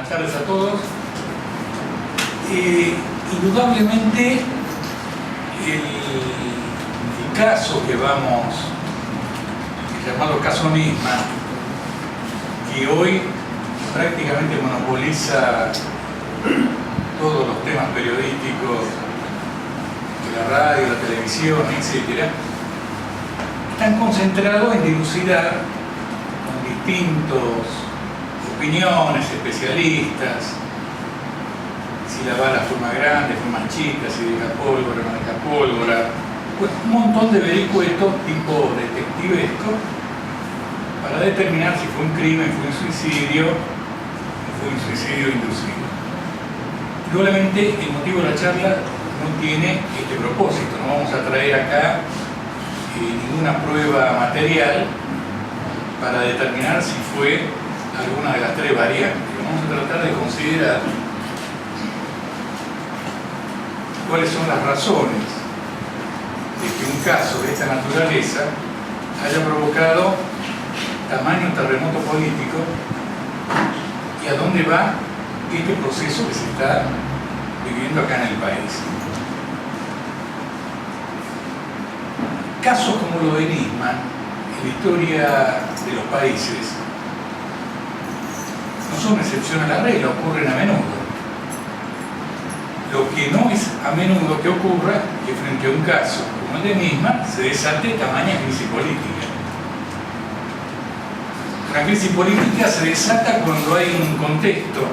Buenas tardes a todos. Indudablemente el caso que vamos, el llamado caso Nisman, que hoy prácticamente monopoliza todos los temas periodísticos de la radio, la televisión, etc., están concentrados en dilucidar con distintos opiniones, especialistas, si la bala fue más grande, fue más chica, si deja pólvora, no deja pólvora, pues un montón de vericuetos tipo detectivesco para determinar si fue un crimen, fue un suicidio inducido. Probablemente el motivo de la charla no tiene este propósito, no vamos a traer acá ninguna prueba material para determinar si fue alguna de las tres variantes. Vamos a tratar de considerar cuáles son las razones de que un caso de esta naturaleza haya provocado tamaño terremoto político y a dónde va este proceso que se está viviendo acá en el país. Casos como lo de Nisman en la historia de los países no son excepción a la regla, ocurren a menudo. Lo que no es a menudo que ocurra que frente a un caso como el de Nisman se desate tamaña crisis política. Una crisis política se desata cuando hay un contexto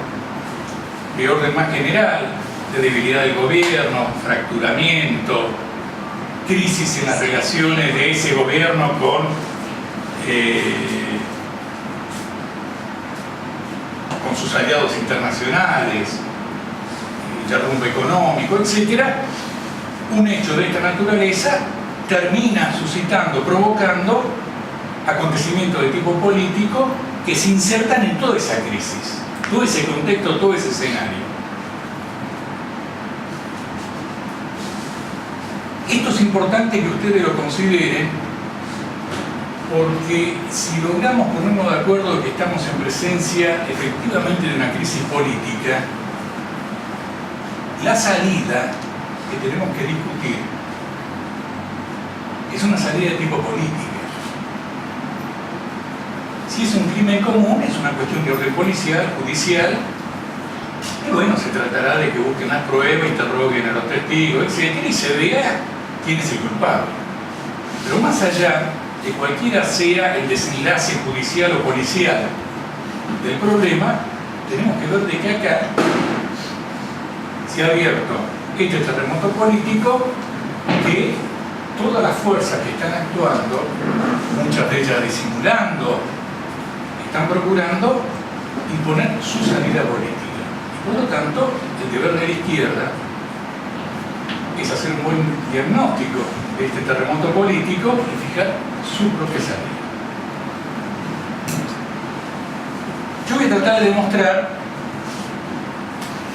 de orden más general, de debilidad del gobierno, fracturamiento, crisis en las relaciones de ese gobierno con sus aliados internacionales, derrumbe económico, etc. Un hecho de esta naturaleza termina suscitando, provocando acontecimientos de tipo político que se insertan en toda esa crisis, todo ese contexto, todo ese escenario. Esto es importante que ustedes lo consideren, porque si logramos ponernos de acuerdo de que estamos en presencia efectivamente de una crisis política, la salida que tenemos que discutir es una salida de tipo política. Si es un crimen común, es una cuestión de orden policial, judicial, y bueno, se tratará de que busquen las pruebas, interroguen a los testigos, etc., y se vea quién es el culpable. Pero más allá de cualquiera sea el desenlace judicial o policial del problema, tenemos que ver de que acá se ha abierto este terremoto político que todas las fuerzas que están actuando, muchas de ellas disimulando, están procurando imponer su salida política. Y por lo tanto, el deber de la izquierda es hacer un buen diagnóstico de este terremoto político y fijar su propia salida. Yo voy a tratar de demostrar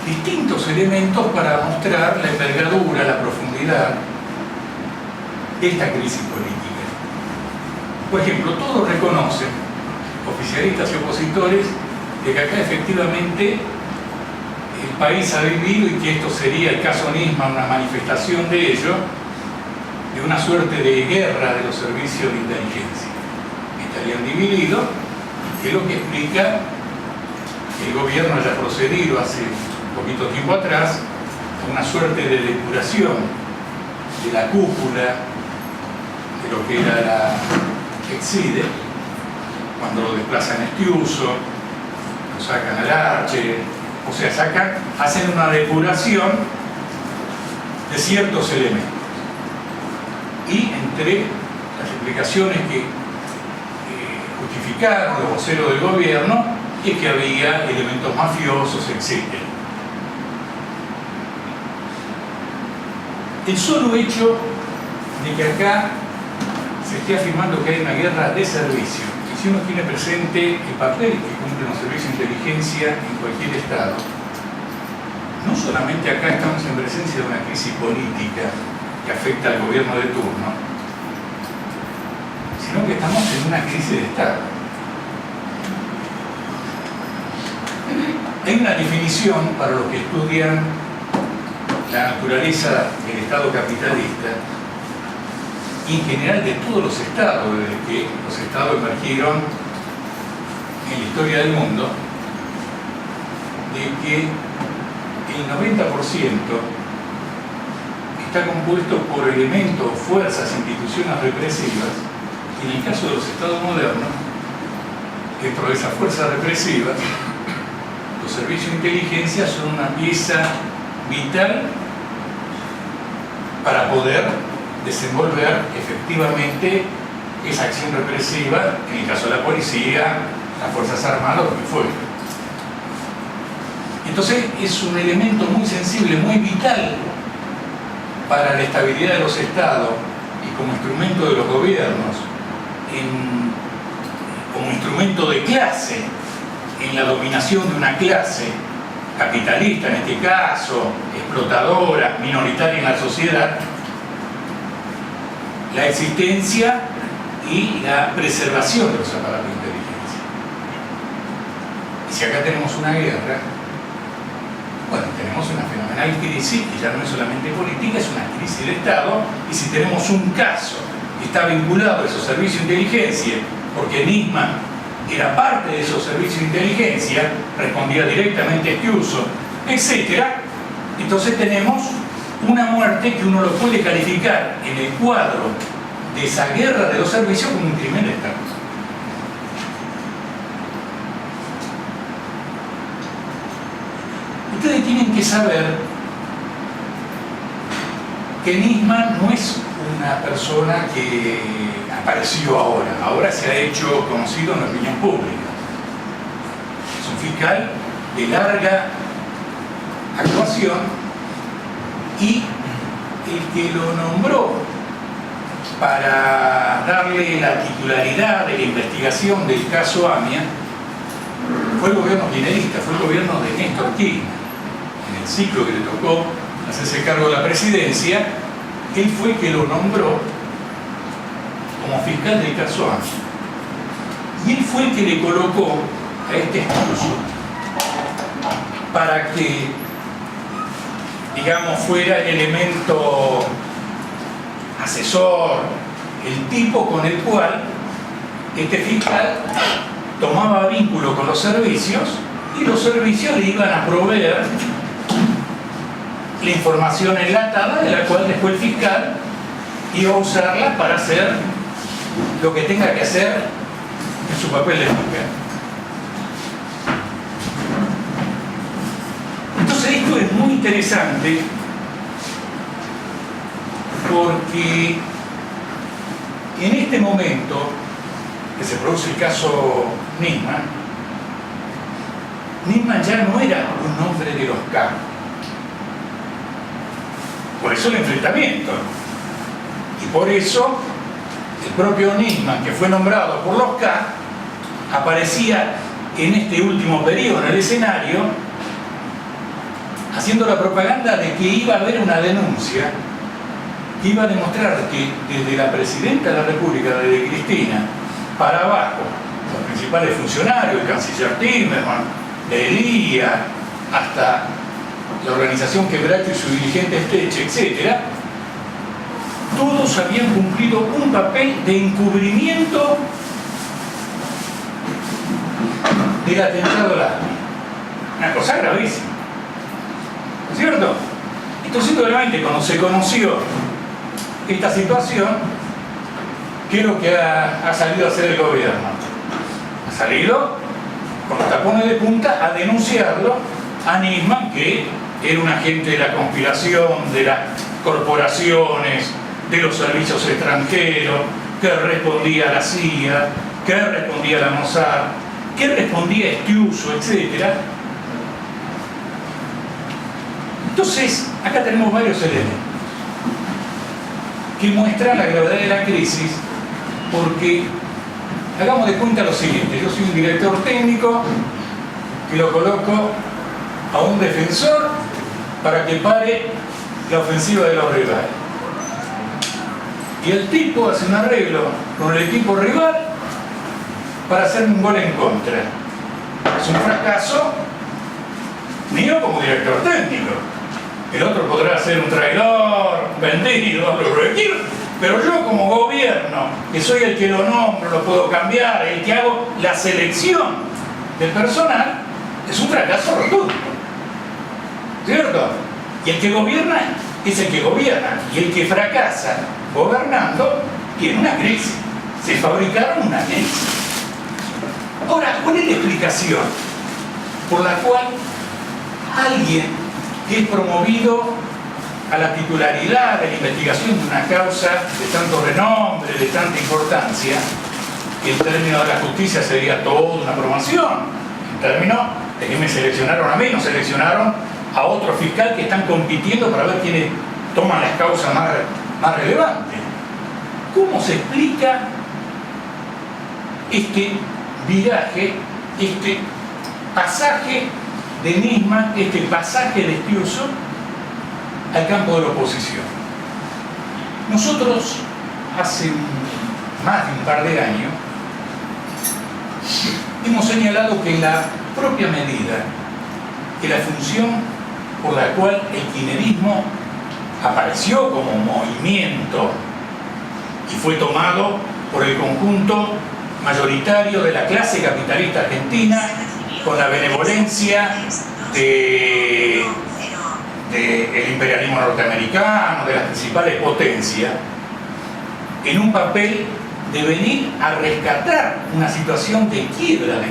distintos elementos para mostrar la envergadura, la profundidad de esta crisis política. Por ejemplo, todos reconocen, oficialistas y opositores, de que acá efectivamente el país ha vivido, y que esto sería el caso Nisman, una manifestación de ello, de una suerte de guerra de los servicios de inteligencia. Estarían divididos, que es lo que explica que el gobierno haya procedido hace poquito tiempo atrás a una suerte de depuración de la cúpula de lo que era la Exide, cuando lo desplazan a Estiuso, lo sacan al Arche, o sea, hacen una depuración de ciertos elementos. Y entre las explicaciones que justificaron los voceros del gobierno es que había elementos mafiosos, etc. El solo hecho de que acá se esté afirmando que hay una guerra de servicio, y si uno tiene presente el papel que cumplen los servicios de inteligencia en cualquier estado, no solamente acá estamos en presencia de una crisis política que afecta al gobierno de turno, sino que estamos en una crisis de Estado. Hay una definición para los que estudian la naturaleza del Estado capitalista y en general de todos los estados, desde que los estados emergieron en la historia del mundo, de que el 90% está compuesto por elementos, fuerzas, instituciones represivas, y en el caso de los estados modernos, dentro de esas fuerzas represivas, los servicios de inteligencia son una pieza vital para poder desenvolver efectivamente esa acción represiva, en el caso de la policía, las fuerzas armadas, lo que fuera. Entonces es un elemento muy sensible, muy vital para la estabilidad de los estados y como instrumento de los gobiernos, como instrumento de clase, en la dominación de una clase capitalista, en este caso, explotadora, minoritaria en la sociedad, la existencia y la preservación de los aparatos de inteligencia. Y si acá tenemos una guerra, bueno, tenemos una fenomenal crisis, que ya no es solamente política, es una crisis de Estado, y si tenemos un caso que está vinculado a esos servicios de inteligencia, porque Nisman era parte de esos servicios de inteligencia, respondía directamente a este uso, etc., entonces tenemos una muerte que uno lo puede calificar en el cuadro de esa guerra de los servicios como un crimen de Estado. Ustedes tienen que saber que Nisman no es una persona que apareció ahora se ha hecho conocido en la opinión pública. Es un fiscal de larga actuación y el que lo nombró para darle la titularidad de la investigación del caso AMIA fue el gobierno kirchnerista, fue el gobierno de Néstor Kirchner. En el ciclo que le tocó hacerse cargo de la presidencia, él fue el que lo nombró como fiscal del caso AMIA. Y él fue el que le colocó a este estudio para que, digamos, fuera el elemento asesor, el tipo con el cual este fiscal tomaba vínculo con los servicios y los servicios le iban a proveer la información enlatada de la cual después el fiscal iba a usarla para hacer lo que tenga que hacer en su papel de fiscal. Entonces esto es muy interesante porque en este momento que se produce el caso Nisman ya no era un hombre de los K. Por eso el enfrentamiento. Y por eso el propio Nisman, que fue nombrado por los K, aparecía en este último periodo en el escenario haciendo la propaganda de que iba a haber una denuncia que iba a demostrar que desde la Presidenta de la República, desde Cristina, para abajo, los principales funcionarios, el canciller Timmermans, Elías, hasta la organización Quebracho y su dirigente Steche, etc., todos habían cumplido un papel de encubrimiento del atentado a la AMIA. Una cosa gravísima. ¿No es cierto? Entonces, obviamente, cuando se conoció esta situación, ¿qué es lo que ha salido a hacer el gobierno? Ha salido con los tapones de punta a denunciarlo a Nisman, que era un agente de la conspiración, de las corporaciones, de los servicios extranjeros, que respondía a la CIA, que respondía a la Mossad, que respondía a este uso, etc. Entonces, acá tenemos varios elementos que muestran la gravedad de la crisis, porque hagamos de cuenta lo siguiente: yo soy un director técnico que lo coloco a un defensor para que pare la ofensiva de los rivales, y el tipo hace un arreglo con el equipo rival para hacer un gol en contra. Es un fracaso mío como director técnico. El otro podrá ser un traidor, vendido, lo que quiera, pero yo como gobierno, que soy el que lo nombro, lo puedo cambiar, el que hago la selección del personal, es un fracaso rotundo. ¿Cierto? Y el que gobierna es el que gobierna, y el que fracasa gobernando tiene una crisis. Se fabricaron una crisis. Ahora, ¿cuál es la explicación por la cual alguien que es promovido a la titularidad de la investigación de una causa de tanto renombre, de tanta importancia, que en términos de la justicia sería toda una promoción, en términos de que me seleccionaron a mí, no seleccionaron a otro fiscal que están compitiendo para ver quiénes toman las causas más relevantes? ¿Cómo se explica este viraje, este pasaje de Nisman, este pasaje de Stiurzo al campo de la oposición? Nosotros hace más de un par de años hemos señalado que la propia medida, que la función por la cual el kirchnerismo apareció como movimiento y fue tomado por el conjunto mayoritario de la clase capitalista argentina con la benevolencia del imperialismo norteamericano, de las principales potencias, en un papel de venir a rescatar una situación de quiebra de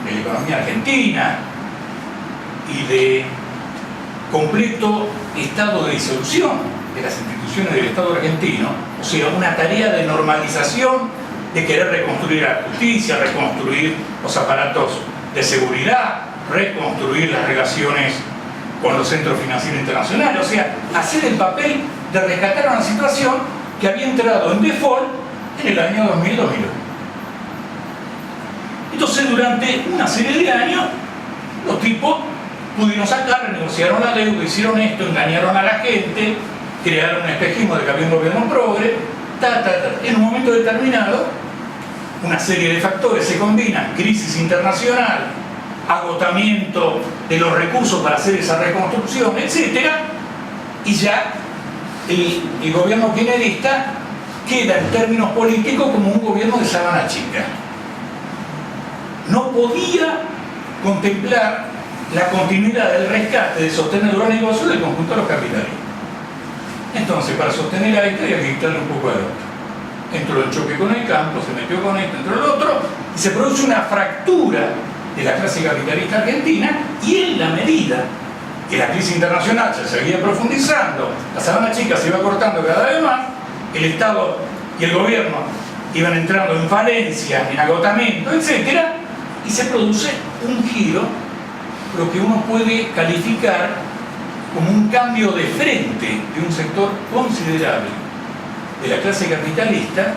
la economía argentina y de completo estado de disolución de las instituciones del Estado argentino, o sea, una tarea de normalización, de querer reconstruir la justicia, reconstruir los aparatos de seguridad, reconstruir las relaciones con los centros financieros internacionales, o sea, hacer el papel de rescatar una situación que había entrado en default en el año 2000-2001. Entonces, durante una serie de años, los tipos pudieron sacar, renegociaron la deuda, hicieron esto, engañaron a la gente, crearon un espejismo de que había un gobierno progre, En un momento determinado, una serie de factores se combinan: crisis internacional, agotamiento de los recursos para hacer esa reconstrucción, etc. Y ya el gobierno kirchnerista queda en términos políticos como un gobierno de sábana chica. No podía contemplar la continuidad del rescate, de sostener los negocios del conjunto de los capitalistas. Entonces, para sostener a este había que quitarle un poco al otro. Entró en choque con el campo, se metió con esto, entró el otro, y se produce una fractura de la clase capitalista argentina, y en la medida que la crisis internacional se seguía profundizando, la sábana chica se iba cortando cada vez más, el Estado y el gobierno iban entrando en falencia, en agotamiento, etc., y se produce un giro, lo que uno puede calificar como un cambio de frente de un sector considerable de la clase capitalista,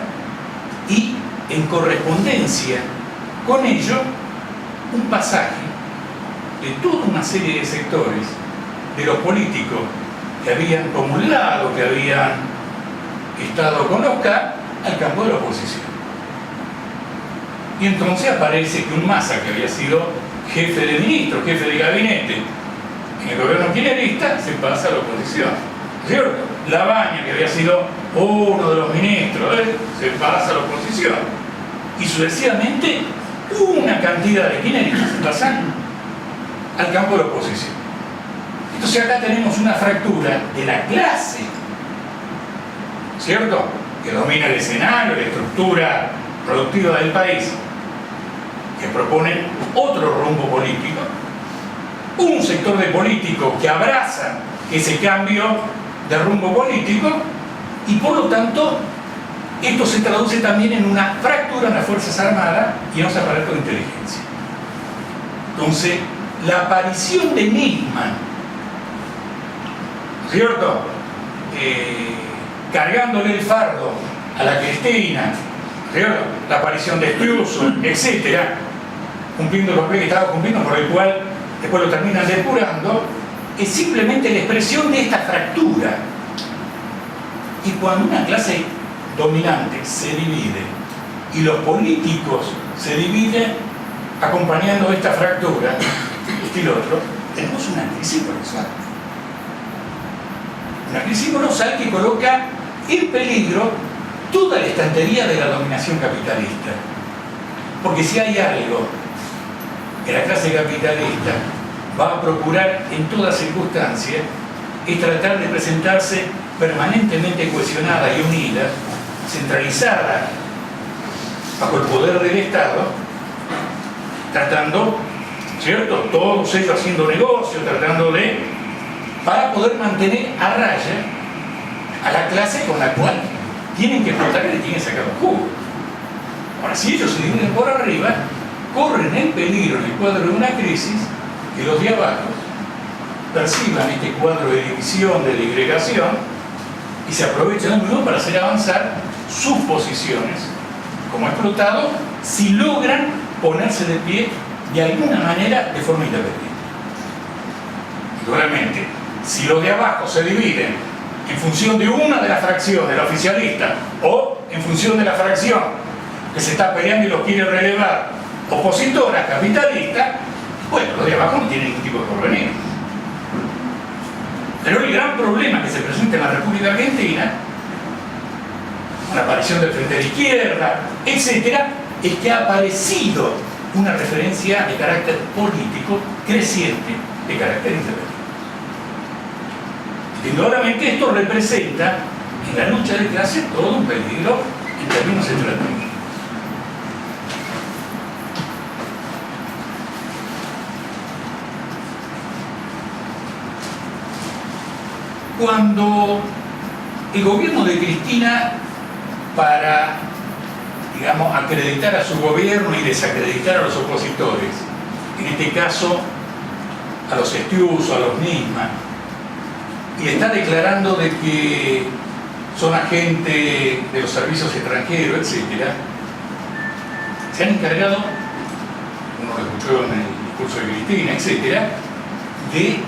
y en correspondencia con ello un pasaje de toda una serie de sectores de los políticos que habían comulgado, que habían estado con Oscar, al campo de la oposición. Y entonces aparece que un Massa, que había sido jefe de ministro, jefe de gabinete en el gobierno kirchnerista, se pasa a la oposición, ¿cierto? Labaña, que había sido uno de los ministros, se pasa a la oposición. Y sucesivamente una cantidad de kirchneristas se pasan al campo de la oposición. Entonces acá tenemos una fractura de la clase, ¿cierto?, que domina el escenario, la estructura productiva del país, que proponen otro rumbo político, un sector de políticos que abraza ese cambio de rumbo político, y por lo tanto esto se traduce también en una fractura en las Fuerzas Armadas y en los aparatos de inteligencia. Entonces, la aparición de Nisman, ¿cierto?, cargándole el fardo a la Cristina, ¿cierto?, la aparición de Stiurzo, etcétera, cumpliendo el papel que estaba cumpliendo, por el cual después lo terminan depurando, es simplemente la expresión de esta fractura. Y cuando una clase dominante se divide y los políticos se dividen acompañando esta fractura, este y lo otro, tenemos una crisis colosal. Una crisis colosal que coloca en peligro toda la estantería de la dominación capitalista. Porque si hay algo que la clase capitalista va a procurar en toda circunstancia, es tratar de presentarse permanentemente cohesionada y unida, centralizada bajo el poder del Estado, tratando, ¿cierto?, todos ellos haciendo negocio, tratando de, para poder mantener a raya a la clase con la cual tienen que explotar y le tienen que sacar un jugo. Ahora, si ellos se dividen por arriba, corren el peligro en el cuadro de una crisis que los de abajo perciban este cuadro de división, de disgregación, y se aprovechan de nuevo para hacer avanzar sus posiciones como explotados si logran ponerse de pie de alguna manera de forma independiente. Naturalmente, si los de abajo se dividen en función de una de las fracciones, la oficialista, o en función de la fracción que se está peleando y los quiere relevar, opositora, capitalista, bueno, los de abajo no tienen ningún tipo de porvenir. Pero el gran problema que se presenta en la República Argentina, con la aparición del Frente de la Izquierda, etc., es que ha aparecido una referencia de carácter político creciente, de carácter independiente. Indudablemente esto representa en la lucha de clase todo un peligro en términos estratégicos. Cuando el gobierno de Cristina, para, digamos, acreditar a su gobierno y desacreditar a los opositores, en este caso a los Estiuso, a los Nisman, y está declarando de que son agentes de los servicios extranjeros, etc., se han encargado, uno lo escuchó en el discurso de Cristina, etc., de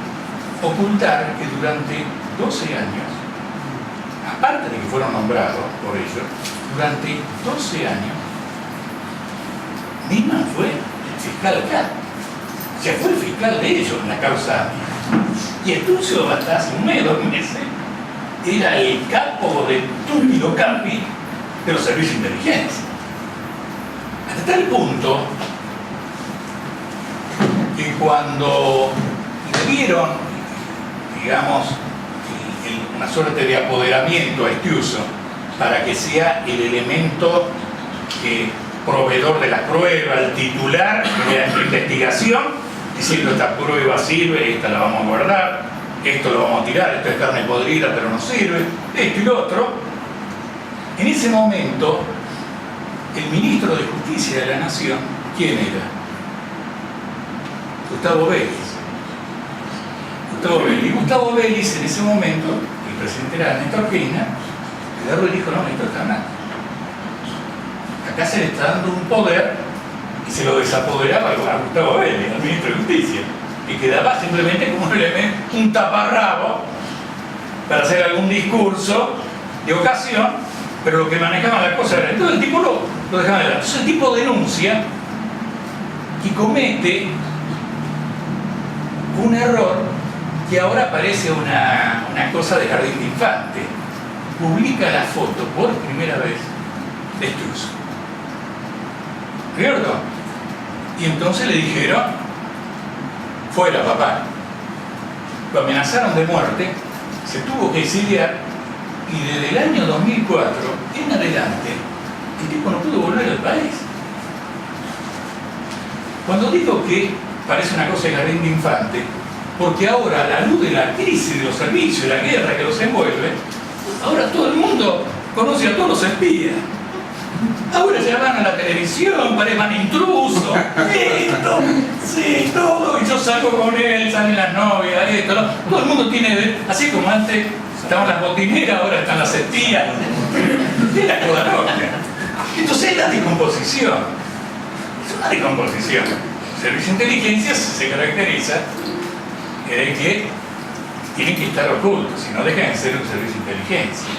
ocultar que durante 12 años, aparte de que fueron nombrados por ellos, durante 12 años, Nisman fue el fiscal acá. O sea, fue el fiscal de ellos en la causa. Y Estiuso, hasta hace un mes, 2 meses, era el capo de Túpido Capi de los servicios de inteligencia. Hasta tal punto que cuando le dieron, digamos, una suerte de apoderamiento a Estiuso para que sea el elemento proveedor de la prueba, el titular de la investigación, diciendo esta prueba sirve, esta la vamos a guardar, esto lo vamos a tirar, esto es carne podrida pero no sirve, esto y lo otro. En ese momento, el ministro de Justicia de la Nación, ¿quién era? Gustavo Vélez. Y Gustavo Vélez en ese momento, el presidente era Néstor Kirchner, agarró y dijo: no, Néstor está mal. Acá se le está dando un poder y se lo desapoderaba a Gustavo Vélez, al ministro de Justicia, y quedaba simplemente como un taparrabo para hacer algún discurso de ocasión, pero lo que manejaba la cosa era. Entonces el tipo lo dejaba de lado. Entonces el tipo denuncia y comete un error que ahora parece una cosa de jardín de infante. Publica la foto por primera vez de Estiuso. ¿Cierto? Y entonces le dijeron: fuera, papá. Lo amenazaron de muerte, se tuvo que exiliar, y desde el año 2004 en adelante el tipo no pudo volver al país. Cuando digo que parece una cosa de jardín de infante, porque ahora, a la luz de la crisis de los servicios, de la guerra que los envuelve, ahora todo el mundo conoce a todos los espías. Ahora ya van a la televisión, parecen intrusos, esto, sí, todo, y yo salgo con él, salen las novias, esto, ¿no? Todo el mundo tiene, así como antes estaban las botineras, ahora están las espías, es la toda loca. Entonces es la descomposición, es una descomposición. El servicio de inteligencia se caracteriza de que tienen que estar ocultos, si no dejan de ser un servicio de inteligencia.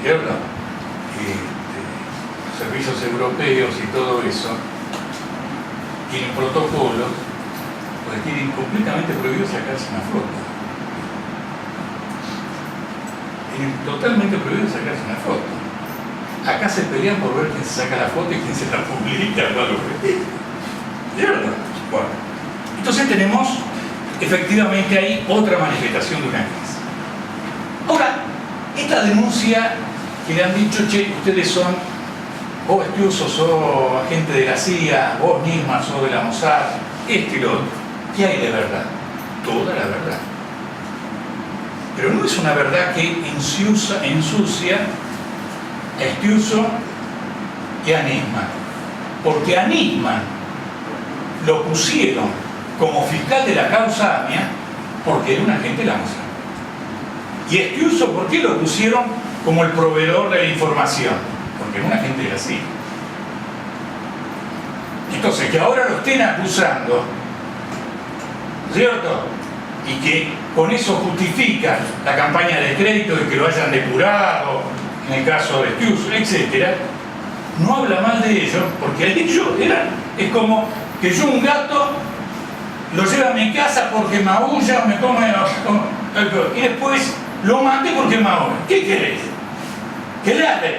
¿Cierto? Los servicios europeos y todo eso tienen protocolos porque tienen completamente prohibido sacarse una foto. Tienen totalmente prohibido sacarse una foto. Acá se pelean por ver quién se saca la foto y quién se la publica o algo así. ¿Cierto? Bueno, entonces tenemos efectivamente ahí otra manifestación de una crisis. Ahora, esta denuncia que le han dicho, che, ustedes son, vos Estiuso sos agente de la CIA, vos Nisman sos de la Mossad, este y lo otro. ¿Qué hay de verdad? Toda la verdad. Pero no es una verdad que ensucia a Estiuso y a Nisman. Porque a Nisman lo pusieron como fiscal de la causa AMIA porque era un agente de la Mossad. Y Estiuso, ¿por qué lo pusieron como el proveedor de la información? Porque era un agente de la CIA. Entonces, que ahora lo estén acusando, ¿cierto? Y que con eso justifican la campaña de crédito y que lo hayan depurado, en el caso de Estiuso, etc., no habla mal de ellos, porque ellos es como que yo un gato lo llevo a mi casa porque maulla, me come y después lo maté porque maulla. ¿Qué querés? ¿Qué le hace?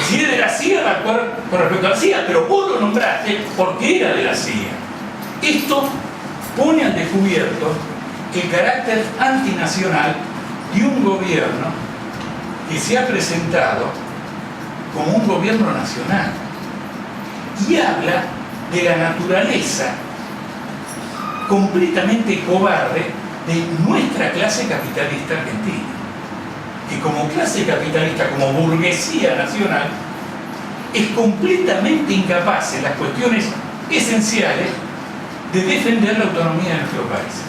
Si es de la CIA, va a actuar con respecto a la CIA, pero vos lo nombraste porque era de la CIA. Esto pone al descubierto el carácter antinacional de un gobierno que se ha presentado como un gobierno nacional y habla de la naturaleza completamente cobarde de nuestra clase capitalista argentina, que como clase capitalista, como burguesía nacional, es completamente incapaz en las cuestiones esenciales de defender la autonomía de nuestro país.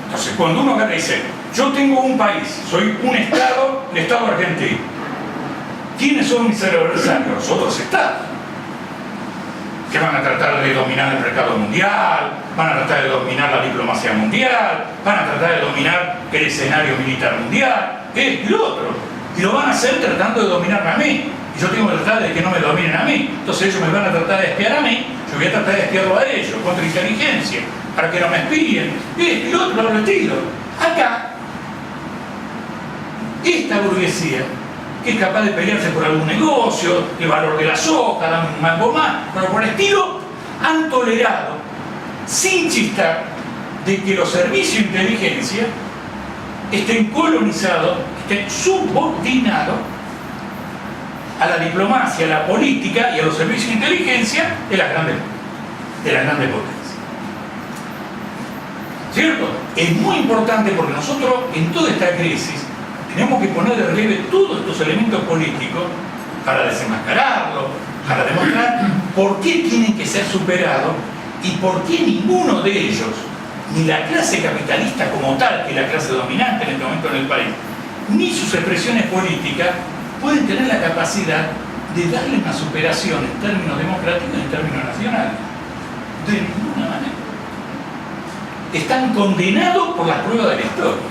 Entonces, cuando uno agarra y dice, yo tengo un país, soy un Estado, el Estado argentino, ¿quiénes son mis adversarios? Los otros Estados, que van a tratar de dominar el mercado mundial, van a tratar de dominar la diplomacia mundial, van a tratar de dominar el escenario militar mundial, y lo otro. Y lo van a hacer tratando de dominarme a mí. Y yo tengo que tratar de que no me dominen a mí. Entonces ellos me van a tratar de espiar a mí, yo voy a tratar de espiarlo a ellos, contra inteligencia, para que no me espíen. Y lo otro, lo retiro. Acá, esta burguesía, que es capaz de pelearse por algún negocio, el valor de la soja, dame un mango más, pero por el estilo, han tolerado, sin chistar, de que los servicios de inteligencia estén colonizados, estén subordinados a la diplomacia, a la política y a los servicios de inteligencia de las grandes potencias. ¿Cierto? Es muy importante porque nosotros, en toda esta crisis, tenemos que poner de relieve todos estos elementos políticos para desenmascararlos, para demostrar por qué tienen que ser superados y por qué ninguno de ellos, ni la clase capitalista como tal, que es la clase dominante en este momento en el país, ni sus expresiones políticas, pueden tener la capacidad de darle una superación en términos democráticos y en términos nacionales. De ninguna manera. Están condenados por las pruebas de la historia.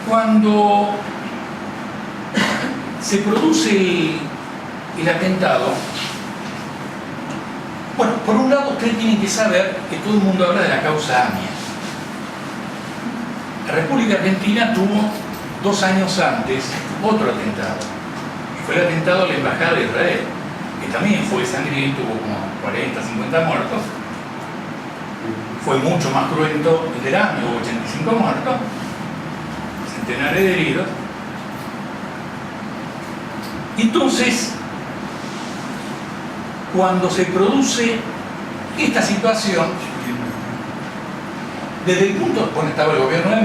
Cuando se produce el atentado, bueno, por un lado ustedes tienen que saber que todo el mundo habla de la causa AMIA. La República Argentina tuvo 2 años antes otro atentado, y fue el atentado a la Embajada de Israel, que también fue sangriento, tuvo como 40, 50 muertos. Fue mucho más cruento el del AMIA, hubo 85 muertos, centenares de heridos. Entonces, cuando se produce esta situación, desde el punto donde estaba el gobierno de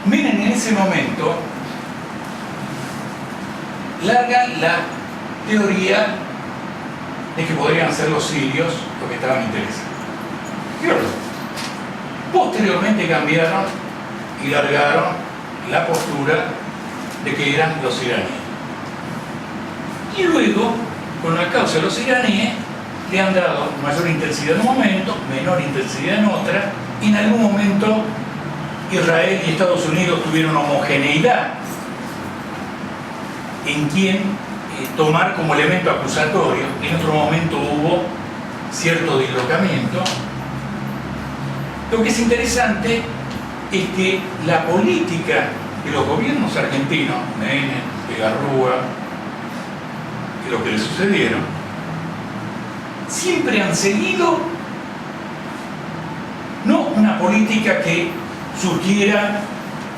Menem en ese momento larga la teoría de que podrían ser los sirios los que estaban interesados. Posteriormente cambiaron y largaron la postura de que eran los iraníes. Y luego, con la causa de los iraníes, le han dado mayor intensidad en un momento, menor intensidad en otra, y en algún momento Israel y Estados Unidos tuvieron homogeneidad en quién tomar como elemento acusatorio. En otro momento hubo cierto dislocamiento. Lo que es interesante es que la política de los gobiernos argentinos, Menem, Egarrúa, y lo que le sucedieron, siempre han seguido no una política que surgiera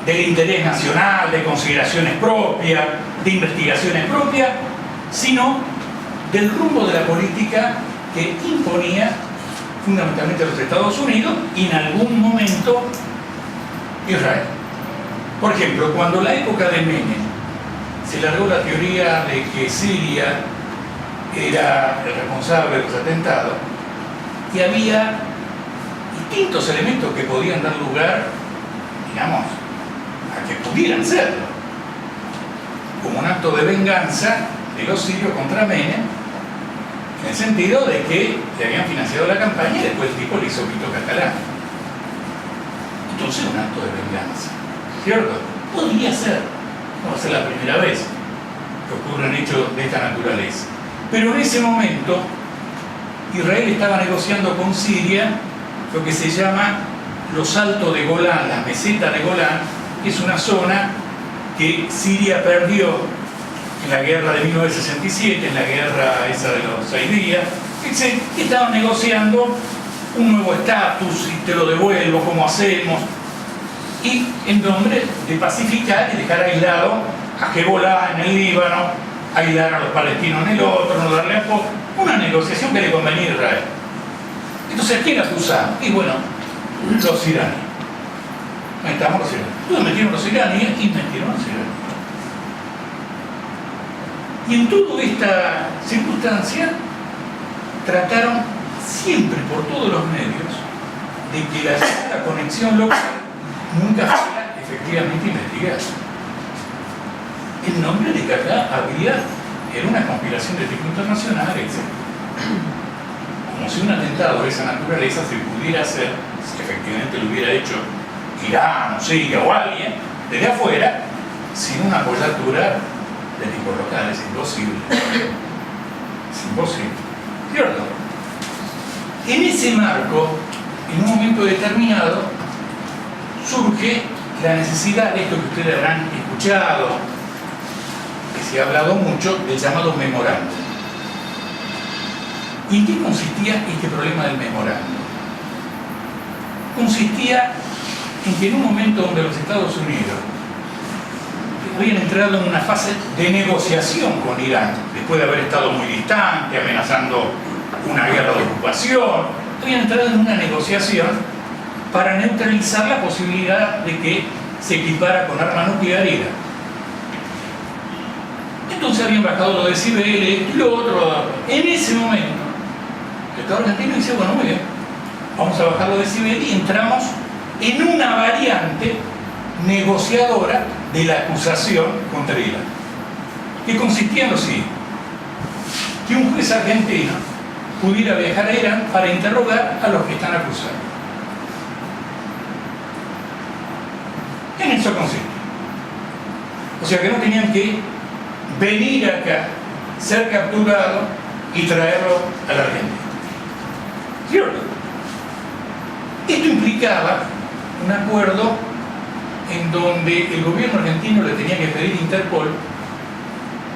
del interés nacional, de consideraciones propias, de investigaciones propias, sino del rumbo de la política que imponía fundamentalmente los Estados Unidos y en algún momento Israel. Por ejemplo, cuando en la época de Menem se largó la teoría de que Siria era el responsable de los atentados, y había distintos elementos que podían dar lugar, digamos, a que pudieran serlo, como un acto de venganza de los sirios contra Menem, en el sentido de que le habían financiado la campaña y después el tipo le hizo pito catalán. Entonces un acto de venganza, ¿cierto? Podría ser, no va a ser la primera vez que ocurren hechos de esta naturaleza. Pero en ese momento Israel estaba negociando con Siria lo que se llama los Altos de Golán, las mesetas de Golán, que es una zona que Siria perdió en la guerra de 1967, en la guerra esa de los 6 días, que estaban negociando un nuevo estatus, y te lo devuelvo, ¿cómo hacemos? Y en nombre de pacificar y dejar aislado a Hezbollah en el Líbano, aislar a los palestinos en el otro, no darle apoyo, una negociación que le convenía a Israel. Entonces, ¿a quién acusaban? Y bueno, los iraníes. Estamos los iraníes. Entonces metieron los iraníes y metieron los iraníes. Y en toda esta circunstancia trataron siempre por todos los medios de que la conexión local nunca fuera efectivamente investigada, en nombre de que acá era una conspiración de tipo internacional, etc. Como si un atentado de esa naturaleza se pudiera hacer, si efectivamente lo hubiera hecho Irán o Siria o alguien desde afuera, sin una apoyatura de tipo local. Es imposible. Es imposible. ¿Cierto? En ese marco, en un momento determinado, surge la necesidad de esto que ustedes habrán escuchado, que se ha hablado mucho, del llamado memorando. ¿Y en qué consistía este problema del memorando? Consistía en que en un momento donde los Estados Unidos habían entrado en una fase de negociación con Irán, después de haber estado muy distante, amenazando una guerra de ocupación, habían entrado en una negociación para neutralizar la posibilidad de que se equipara con arma nuclear Irán. Entonces habían bajado los decibeles y lo otro. En ese momento, el Estado argentino dice, bueno, muy bien, vamos a bajar los decibeles y entramos en una variante negociadora de la acusación contra Irán, que consistía en lo siguiente: que un juez argentino pudiera viajar a Irán para interrogar a los que están acusados. En eso consiste. O sea que no tenían que venir acá, ser capturados y traerlo a la Argentina. ¿Cierto? Esto implicaba un acuerdo en donde el gobierno argentino le tenía que pedir a Interpol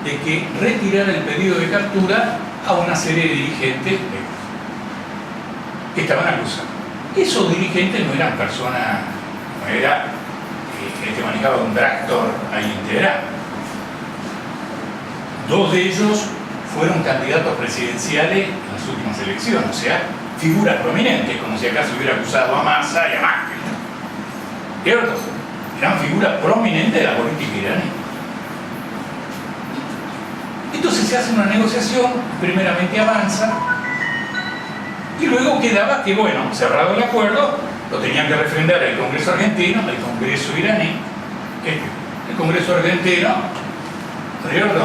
de que retirara el pedido de captura a una serie de dirigentes que estaban acusados. Esos dirigentes no eran personas, no era el que manejaba un tractor ahí en Teherán. 2 de ellos fueron candidatos presidenciales en las últimas elecciones, o sea, figuras prominentes, como si acaso hubiera acusado a Massa y a Macri. ¿Cierto? Eran figuras prominentes de la política iraní. Entonces se hace una negociación, primeramente avanza, y luego quedaba que, bueno, cerrado el acuerdo, lo tenían que refrendar el Congreso argentino, el Congreso iraní, el Congreso argentino, ¿cierto?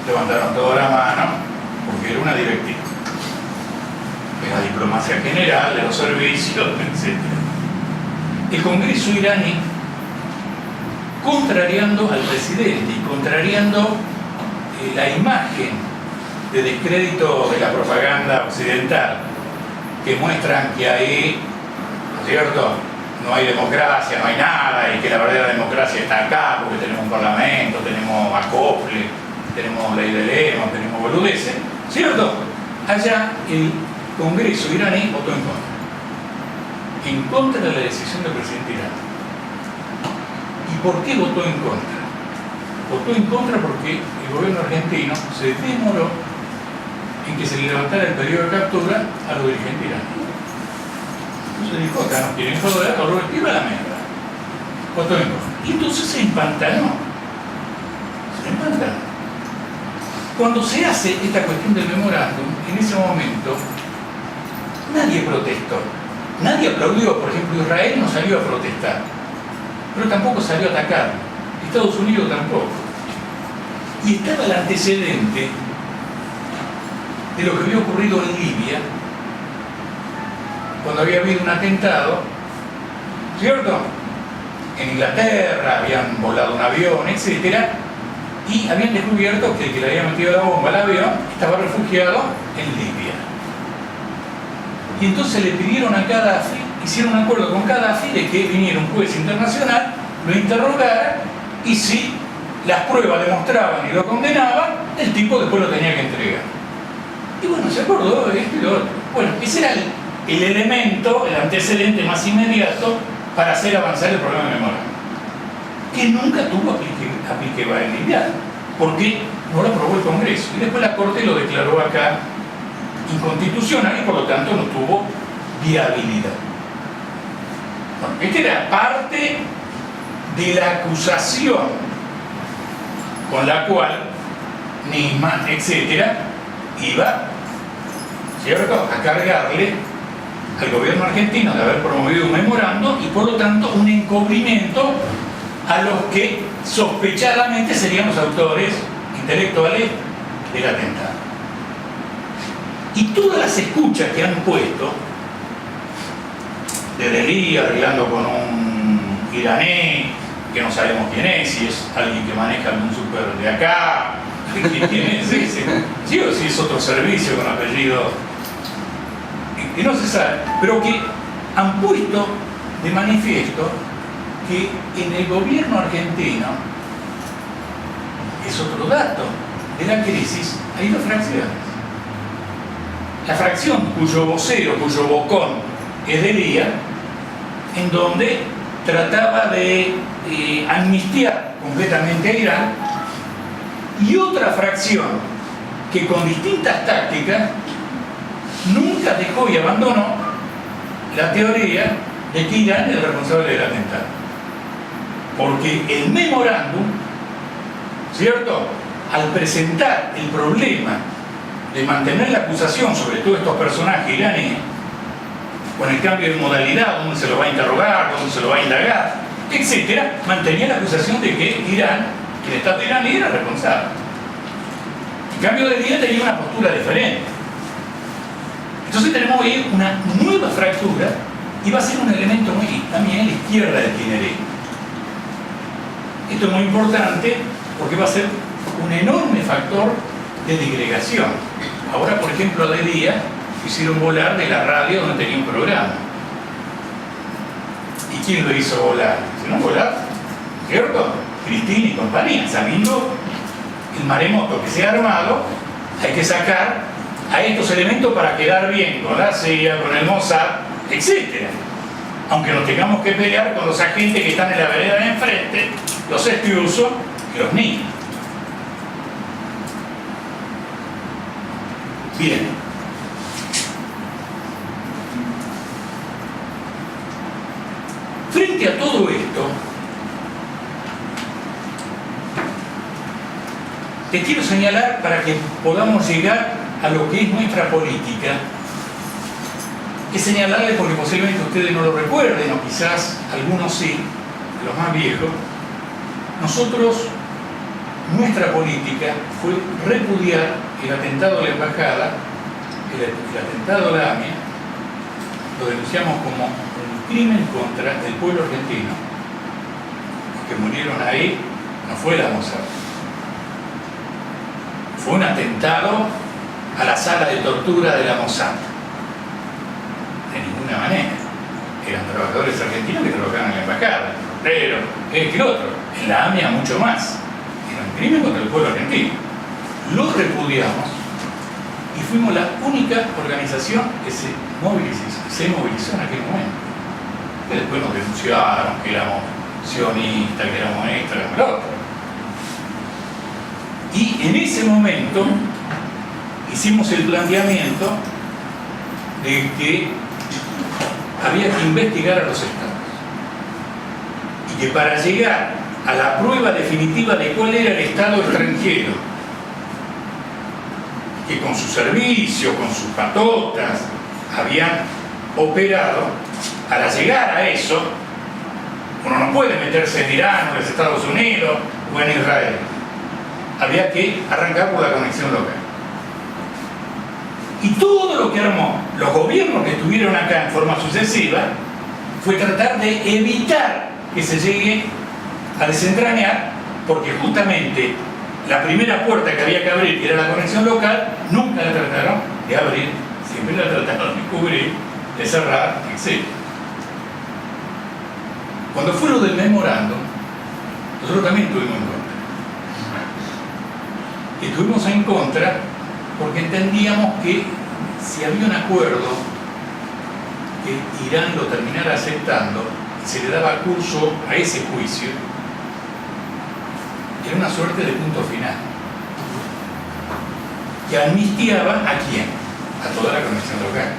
Levantaron toda la mano, porque era una directiva de la diplomacia general, de los servicios, etc. el Congreso iraní, contrariando al presidente y contrariando la imagen de descrédito de la propaganda occidental, que muestran que ahí, ¿no es cierto?, no hay democracia, no hay nada, y que la verdadera democracia está acá, porque tenemos un parlamento, tenemos acople, tenemos ley de lema, tenemos boludeces, ¿cierto? Allá el Congreso iraní votó en contra de la decisión del presidente iraní. ¿Y por qué votó en contra? Votó en contra porque el gobierno argentino se demoró en que se le levantara el pedido de captura a los dirigentes iraníes. Entonces dijo, acá nos quieren joder, lo retiro a la mierda. Votó en contra. Y entonces se empantanó. Cuando se hace esta cuestión del memorándum, en ese momento nadie protestó, nadie aplaudió. Por ejemplo, Israel no salió a protestar, pero tampoco salió a atacar, Estados Unidos tampoco. Y estaba el antecedente de lo que había ocurrido en Libia cuando había habido un atentado, ¿cierto? En Inglaterra habían volado un avión, etc. Y habían descubierto que el que le había metido la bomba al avión estaba refugiado en Libia. Y entonces le pidieron a Gaddafi, hicieron un acuerdo con Gaddafi de que viniera un juez internacional, lo interrogara, y si las pruebas demostraban y lo condenaban, el tipo después lo tenía que entregar. Y bueno, se acordó de esto y lo otro. Bueno, ese era el elemento, el antecedente más inmediato para hacer avanzar el programa de memoria, que nunca tuvo aplicabilidad, porque no lo aprobó el Congreso. Y después la Corte lo declaró acá inconstitucional y por lo tanto no tuvo viabilidad. Bueno, esta era parte de la acusación con la cual Nisman, etcétera, iba, ¿cierto?, a cargarle al gobierno argentino de haber promovido un memorando y por lo tanto un encubrimiento a los que sospechadamente serían los autores intelectuales del atentado. Y todas las escuchas que han puesto, de Delhi arreglando con un iraní, que no sabemos quién es, si es alguien que maneja algún súper de acá, quién es ese, sí o si es otro servicio con apellido, que no se sabe, pero que han puesto de manifiesto que en el gobierno argentino, es otro dato de la crisis, hay dos fracciones. La fracción cuyo vocero, cuyo bocón es de Lía, en donde trataba de amnistiar completamente a Irán, y otra fracción que con distintas tácticas nunca dejó y abandonó la teoría de que Irán es el responsable del atentado. Porque el memorándum, ¿cierto?, al presentar el problema de mantener la acusación sobre todos estos personajes iraníes, con el cambio de modalidad, dónde se lo va a interrogar, dónde se lo va a indagar, etcétera, mantenía la acusación de que Irán, el Estado iraní, era responsable. En cambio, de día tenía una postura diferente. Entonces tenemos ahí una nueva fractura y va a ser un elemento muy también a la izquierda del itinerio. Esto es muy importante porque va a ser un enorme factor de disgregación. Ahora, por ejemplo, de día hicieron volar de la radio donde tenía un programa. ¿Y quién lo hizo volar? ¿Hicieron volar? ¿Cierto? Cristina y compañía, sabiendo el maremoto que se ha armado, hay que sacar a estos elementos para quedar bien con la CIA, con el Mossad, etc. Aunque nos tengamos que pelear con los agentes que están en la vereda de enfrente, los estudiosos y los niños. Bien. Frente a todo esto, te quiero señalar para que podamos llegar a lo que es nuestra política, es señalarle, porque posiblemente ustedes no lo recuerden, o quizás algunos sí, los más viejos, nosotros, nuestra política fue repudiar el atentado a la embajada, el atentado a la AMIA, lo denunciamos como un crimen contra el pueblo argentino. Los que murieron ahí no fue la Mossad. Fue un atentado a la sala de tortura de la Mossad. De ninguna manera. Eran trabajadores argentinos que trabajaban en la embajada, pero que otro, en la AMIA mucho más. Era un crimen contra el pueblo argentino. Lo repudiamos y fuimos la única organización que se movilizó en aquel momento. Que después nos denunciaron que éramos sionistas, que éramos esto, que éramos lo otro. Y en ese momento hicimos el planteamiento de que había que investigar a los estados y que para llegar a la prueba definitiva de cuál era el estado extranjero que con su servicio, con sus patotas habían operado, para llegar a eso uno no puede meterse en Irán o en los Estados Unidos o en Israel. Había que arrancar por la conexión local. Y todo lo que armó los gobiernos que estuvieron acá en forma sucesiva fue tratar de evitar que se llegue a desentrañar, porque justamente la primera puerta que había que abrir, que era la conexión local, nunca la trataron de abrir, siempre la trataron de cubrir, de cerrar, etc. Cuando fue lo del memorándum, nosotros también estuvimos en contra. Estuvimos en contra porque entendíamos que si había un acuerdo que Irán lo terminara aceptando y se le daba curso a ese juicio, era una suerte de punto final que amnistiaba ¿a quién? A toda la conexión local.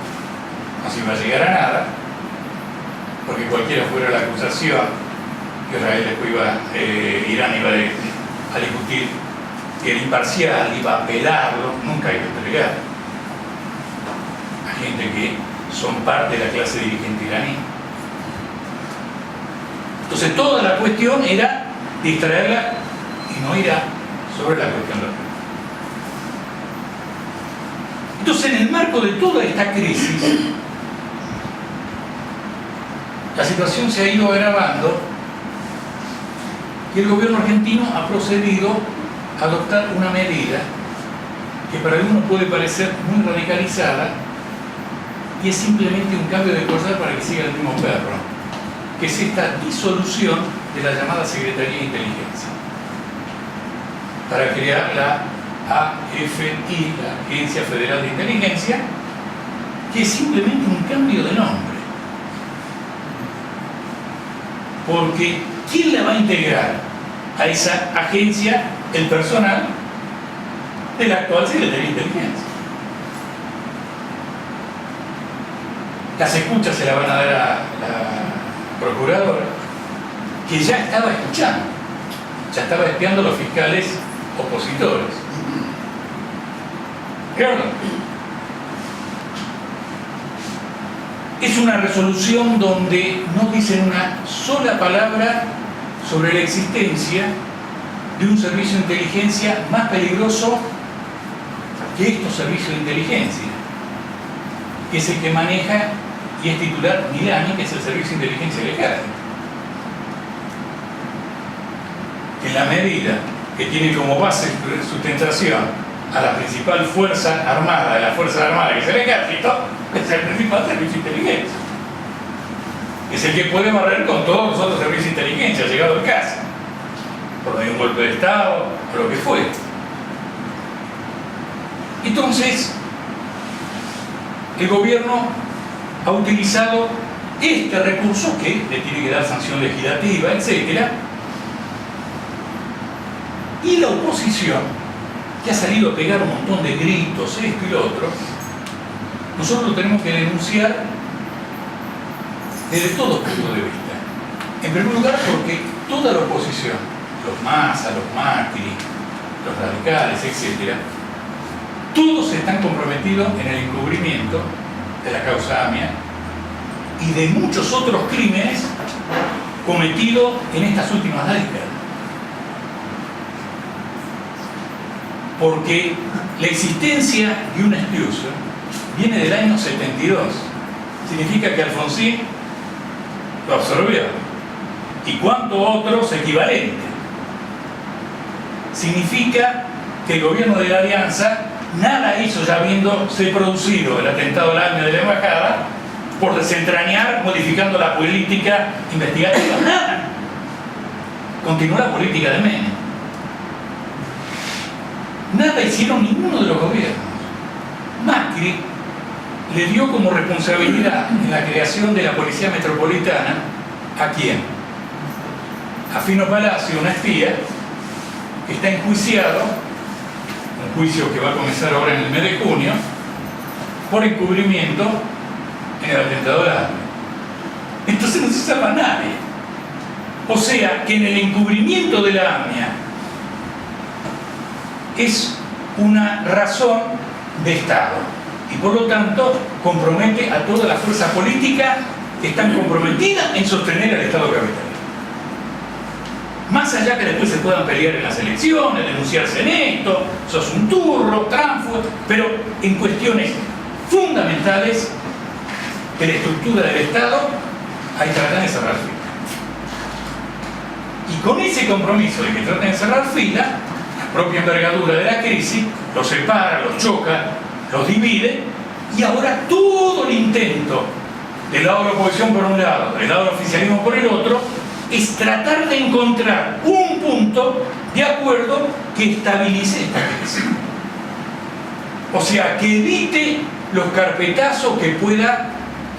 No se iba a llegar a nada, porque cualquiera fuera la acusación que Israel después Irán iba a discutir, que era imparcial, iba a apelarlo, nunca iba a entregar a gente que son parte de la clase dirigente iraní. Entonces toda la cuestión era distraerla y no ir sobre la cuestión local. Entonces, en el marco de toda esta crisis, la situación se ha ido agravando y el gobierno argentino ha procedido a adoptar una medida que para algunos puede parecer muy radicalizada y es simplemente un cambio de collar para que siga el mismo perro, que es esta disolución de la llamada Secretaría de Inteligencia para crear la AFI, la Agencia Federal de Inteligencia, que es simplemente un cambio de nombre. Porque ¿quién la va a integrar a esa agencia? El personal de la actual Secretaría de Inteligencia. Las escuchas se la van a dar a la procuradora, que ya estaba escuchando, ya estaba espiando a los fiscales opositores. Claro. Es una resolución donde no dicen una sola palabra sobre la existencia de un servicio de inteligencia más peligroso que estos servicios de inteligencia, que es el que maneja y es titular Milani, que es el Servicio de Inteligencia del Ejército. En la medida que tiene como base de sustentación a la principal fuerza armada de la Fuerza Armada, que es el Ejército, es el principal servicio de inteligencia. Es el que puede barrer con todos los otros servicios de inteligencia, llegado el caso, por medio de un golpe de Estado, o lo que fuera. Entonces, el gobierno ha utilizado este recurso que le tiene que dar sanción legislativa, etc. Y la oposición, que ha salido a pegar un montón de gritos, esto y lo otro, nosotros lo tenemos que denunciar desde todo punto de vista. En primer lugar, porque toda la oposición, los Massa, los Macri, los radicales, etc., todos están comprometidos en el encubrimiento de la causa AMIA y de muchos otros crímenes cometidos en estas últimas décadas. Porque la existencia de un Stewart viene del año 72. Significa que Alfonsín lo absorbió. ¿Y cuántos otros equivalentes? Significa que el gobierno de la Alianza nada hizo, ya habiéndose producido el atentado al año de la embajada, por desentrañar, modificando la política investigativa. Nada. Continuó la política de Menem. Nada hicieron ninguno de los gobiernos. Macri le dio como responsabilidad en la creación de la Policía Metropolitana, ¿a quién? A Fino Palacio, una espía que está enjuiciado, un juicio que va a comenzar ahora en el mes de junio, por encubrimiento en el atentado al AMIA. Entonces no se salva nadie. O sea que en el encubrimiento de la AMIA es una razón de Estado y por lo tanto compromete a toda la fuerza política que están comprometidas en sostener al Estado capitalista. Más allá que después se puedan pelear en las elecciones, denunciarse en esto, sos un turro, tránfuga, pero en cuestiones fundamentales de la estructura del Estado, ahí tratan de cerrar fila. Y con ese compromiso de que traten de cerrar fila, la propia envergadura de la crisis los separa, los choca, los divide, y ahora todo el intento del lado de la oposición por un lado, del lado del oficialismo por el otro, es tratar de encontrar un punto de acuerdo que estabilice esta crisis. O sea, que evite los carpetazos que pueda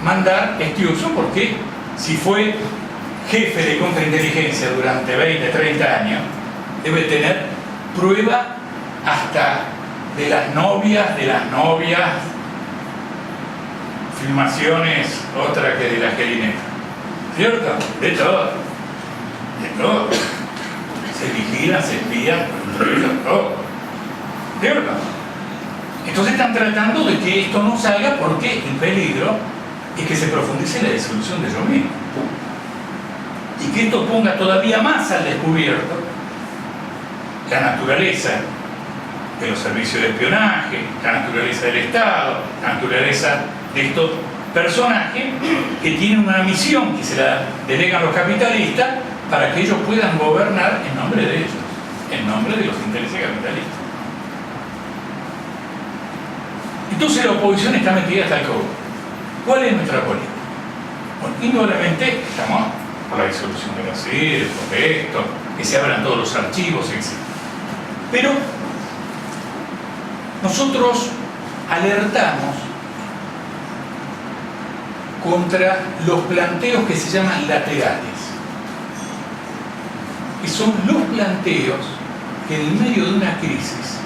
mandar Stiuso, porque si fue jefe de contrainteligencia durante 20, 30 años, debe tener prueba hasta de las novias, filmaciones, otra que de la Gelineta. ¿Cierto? De todo. De todo. Se vigilan, se espían, de todo. ¿Cierto? Entonces están tratando de que esto no salga porque el peligro es que se profundice la disolución de ellos mismos. Y que esto ponga todavía más al descubierto la naturaleza de los servicios de espionaje, la naturaleza del Estado, la naturaleza de estos personajes que tienen una misión que se la delegan los capitalistas para que ellos puedan gobernar en nombre de ellos, en nombre de los intereses capitalistas. Entonces la oposición está metida hasta el codo. ¿Cuál es nuestra política? Bueno, indudablemente estamos por la disolución de la sede, por esto, que se abran todos los archivos, etc. Pero nosotros alertamos contra los planteos que se llaman laterales, que son los planteos que en medio de una crisis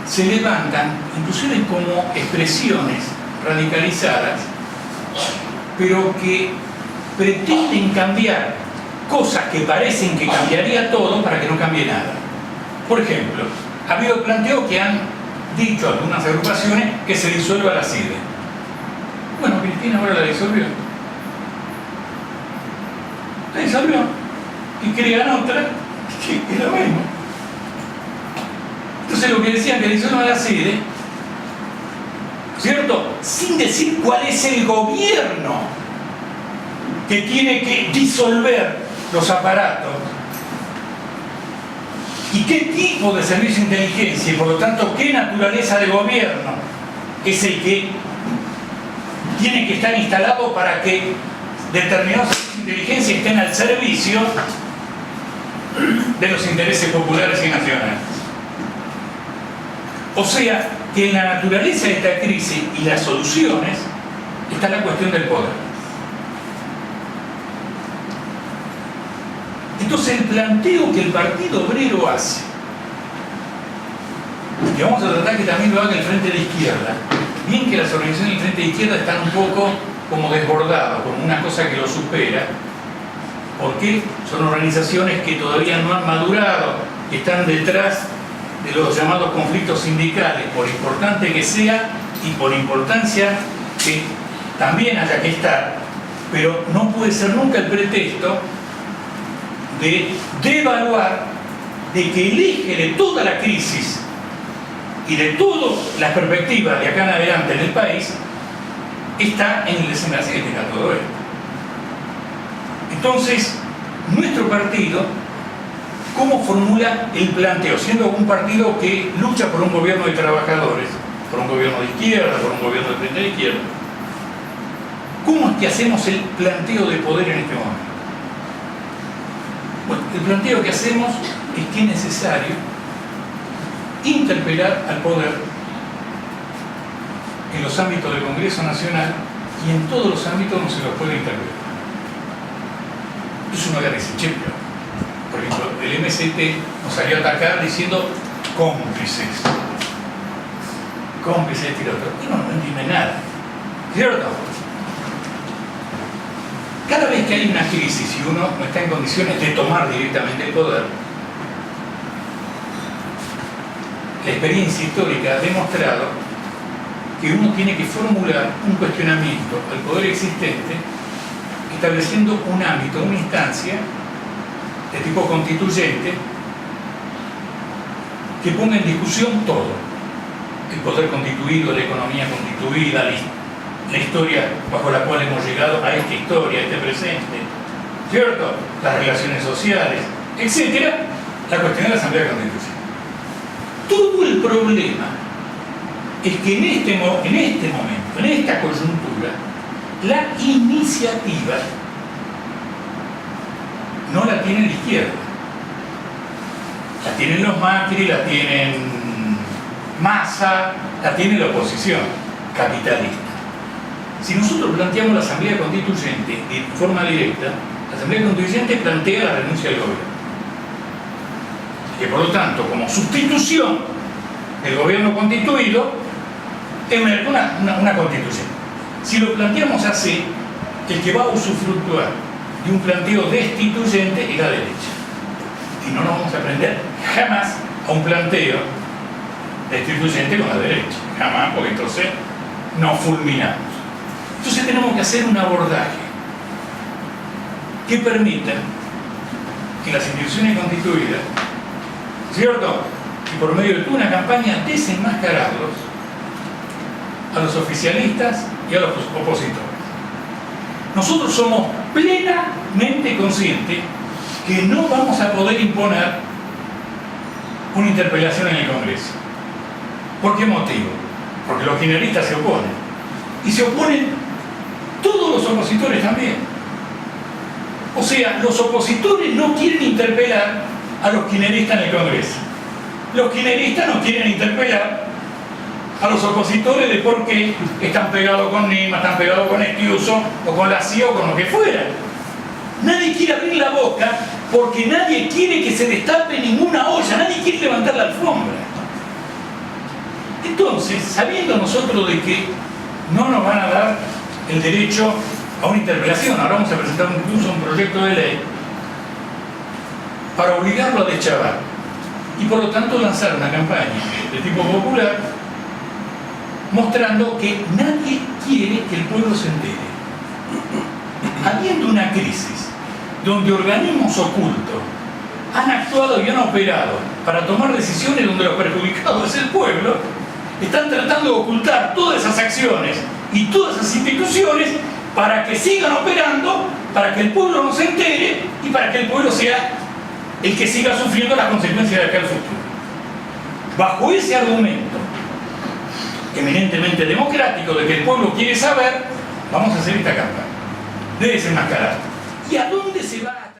se levantan, inclusive como expresiones radicalizadas, pero que pretenden cambiar cosas que parecen que cambiaría todo para que no cambie nada. Por ejemplo, ha habido planteos que han dicho algunas agrupaciones que se disuelva la CIDE. Bueno, Cristina ahora la disolvió. La disolvió. Y crean otra que es lo mismo. Entonces lo que decían que disuelva la CIDE, ¿cierto? Sin decir cuál es el gobierno que tiene que disolver los aparatos y qué tipo de servicio de inteligencia y por lo tanto qué naturaleza de gobierno es el que tiene que estar instalado para que determinados servicios de inteligencia estén al servicio de los intereses populares y nacionales. O sea, que en la naturaleza de esta crisis y las soluciones está la cuestión del poder. Entonces el planteo que el Partido Obrero hace, que vamos a tratar que también lo haga el Frente de Izquierda, bien que las organizaciones del Frente de Izquierda están un poco como desbordadas, como una cosa que lo supera, porque son organizaciones que todavía no han madurado, que están detrás de los llamados conflictos sindicales, por importante que sea y por importancia que también haya que estar, pero no puede ser nunca el pretexto de devaluar, de que el eje de toda la crisis y de todas las perspectivas de acá en adelante en el país está en el desenlace que tenga todo esto. Entonces, nuestro partido, ¿cómo formula el planteo? Siendo un partido que lucha por un gobierno de trabajadores, por un gobierno de izquierda, por un gobierno de frente de izquierda, ¿cómo es que hacemos el planteo de poder en este momento? Bueno, el planteo que hacemos es que es necesario interpelar al poder en los ámbitos del Congreso Nacional y en todos los ámbitos donde se los puede interpelar. Es una guerra sin Por ejemplo, el MST nos salió a atacar diciendo cómplices. Cómplices de este y lo otro. Y no entiende nada. ¿Cierto? Cada vez que hay una crisis y uno no está en condiciones de tomar directamente el poder, la experiencia histórica ha demostrado que uno tiene que formular un cuestionamiento al poder existente, estableciendo un ámbito, una instancia de tipo constituyente que ponga en discusión todo: el poder constituido, la economía constituida, la historia bajo la cual hemos llegado a esta historia, a este presente, ¿cierto? Las relaciones sociales, etcétera, la cuestión de la Asamblea Constitucional. Todo el problema es que en este momento, en esta coyuntura, la iniciativa no la tiene la izquierda. La tienen los Macri, la tienen Massa, la tiene la oposición capitalista. Si nosotros planteamos la Asamblea Constituyente de forma directa, la Asamblea Constituyente plantea la renuncia del gobierno. Que por lo tanto, como sustitución del gobierno constituido, emerge una constitución. Si lo planteamos así, el que va a usufructuar de un planteo destituyente es la derecha. Y no nos vamos a aprender jamás a un planteo destituyente con la derecha. Jamás, porque entonces nos fulminamos. Entonces tenemos que hacer un abordaje que permita que las instituciones constituidas, ¿cierto?, y por medio de una campaña, desenmascararlos a los oficialistas y a los opositores. Nosotros somos plenamente conscientes que no vamos a poder imponer una interpelación en el Congreso. ¿Por qué motivo? Porque los kirchneristas se oponen. Y se oponen todos los opositores también. O sea, los opositores no quieren interpelar a los kirchneristas en el Congreso. Los kirchneristas no quieren interpelar a los opositores de por qué están pegados con Nima, están pegados con Estiuso o con la CIA o con lo que fuera. Nadie quiere abrir la boca porque nadie quiere que se destape ninguna olla, nadie quiere levantar la alfombra. Entonces, sabiendo nosotros de que no nos van a dar el derecho a una interpelación, ahora vamos a presentar incluso un proyecto de ley para obligarlo a deschavar y por lo tanto lanzar una campaña de tipo popular mostrando que nadie quiere que el pueblo se entere. Habiendo una crisis donde organismos ocultos han actuado y han operado para tomar decisiones donde los perjudicados es el pueblo, están tratando de ocultar todas esas acciones y todas esas instituciones para que sigan operando, para que el pueblo no se entere y para que el pueblo sea el que siga sufriendo las consecuencias de acá al futuro. Bajo ese argumento eminentemente democrático de que el pueblo quiere saber, vamos a hacer esta campaña de desenmascarar. ¿Y a dónde se va?